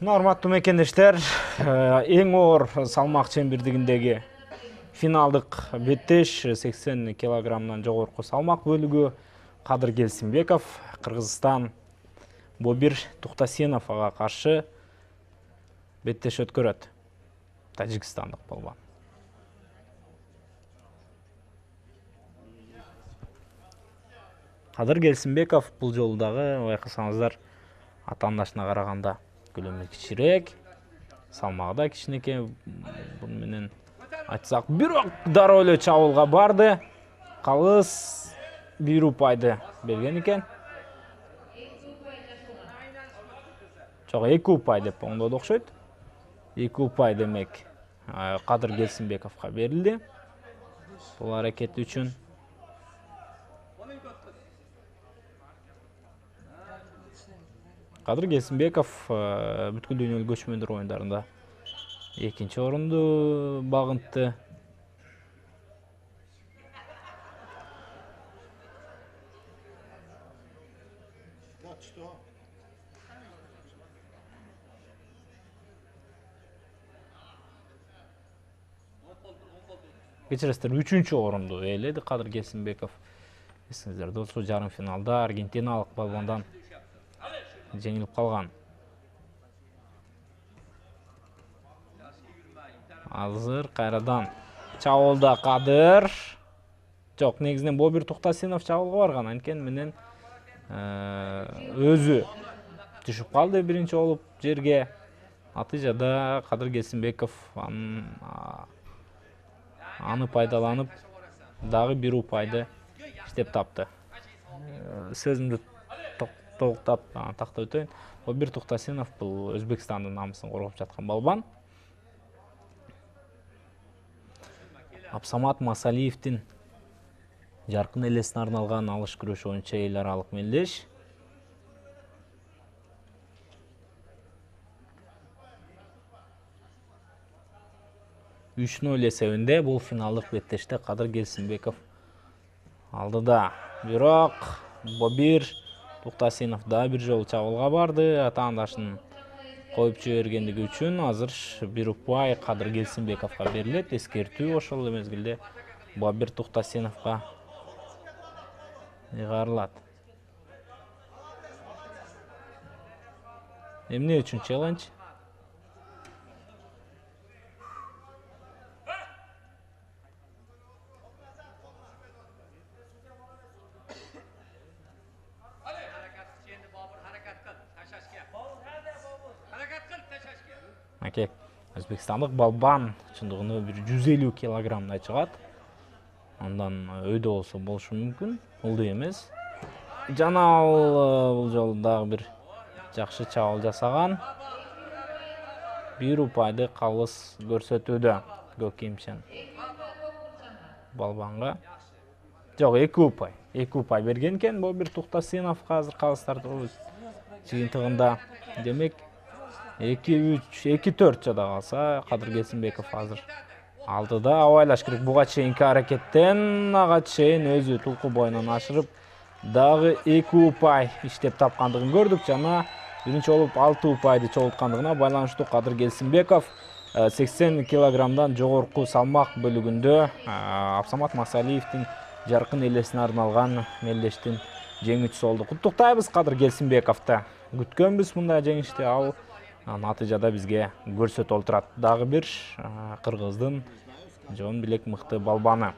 Урматтуу мекендештер, эң оор салмак чембирдигиндеги финалдык беттеш 80 килограммдан жогорку салмак бөлүгү Кадыр Келсинбеков Кыргызстан Бобир Туктасеновго каршы беттеш өткөрөт. Тажикстандык балбан. Кадыр Келсинбеков бул жолу дагы байкасаңыздар атаандашына караганда көлөмү кичирээк, салмагы да кичинекей. Бун менен айтсак, бирок дароо эле чабуулга барды. Калыс 1 упайды берген экен. Жок, 2 упай деп оңдоду окшойт. 2 упай демек Кадыр Келсинбековго берилди. Бул аракети үчүн. Кадыр Келсинбеков бүткүл дүйнөлүк көчмөндөр оюндарында 2-нчи орунду багынтты. Кечиресиздер, 3-нчү орунду ээледи Кадыр Келсинбеков. Эсиңиздерде болсо, жарым финалда аргентиналык балбандан жеңилип калган. Азыр кайрадан чабуулда Кадыр. Жок, негизинен Бобир Туктасенов чабуулга барган, анткени менен өзү түшүп калды биринчи болуп жерге. Натыйжада Кадыр Келсинбеков аны пайдаланып дагы 1 упайды иштеп тапты. Сөзүмдү токтоп тактап өтөйүн. Бобир Туктасенов бул Өзбекстандын намысын коргоп жаткан балбан. Абсамат Масалиевдин жаркын элесине арналган алыш күрөш боюнча эл аралык мелдеш. Үчнөл эсебинде бул финалдык беттеште Кадыр Келсинбеков алдыда. Бирок Бобир Туктасенов да бир жолу чабуулга барды. Атаандашын коюп жибергендиги үчүн азыр 1 упай Кадыр Келсинбековго берилет. Эскертүү ошол эле мезгилде Бобир Туктасеновго ыйгарылат. Эмне үчүн челлендж? Өзбекстандык балбан чындыгында 150 килограммдай чыгат. Андан өйдө болсо болушу мүмкүн, улуу эмес. Жана бул жолу дагы бир жакшы чабуул жасаган. 1 упайды калыс көрсөтүүдө көк кийимчен балбанга. Жок, 2 упай. 2 упай берген экен Бобир Туктасеновго азыр калыстарды жыйынтыгында. Демек 2-4 жада калса Кадыр Келсинбеков азыр алдыда. Абайлаш керек, буга чейинки аракеттен ага чейин өзү тулку боюнан ашырып дагы 2 упай иштеп тапкандыгын көрдүк. Жана биринчи болуп 6 упайды чогулткандыгына байланыштуу Кадыр Келсинбеков 80 килограммдан жогорку салмак бөлүгүндө Абсамат Масалиевдин жаркын элесине арналган мелдештин жеңүүчүсү болду. Куттуктайбыз Кадыр Келсинбековду. Күткөнбүз мындай жеңишти. Ал натыйжада бизге көрсөтүп отурат. Дагы бир кыргыздын жон билек мыкты балбаны.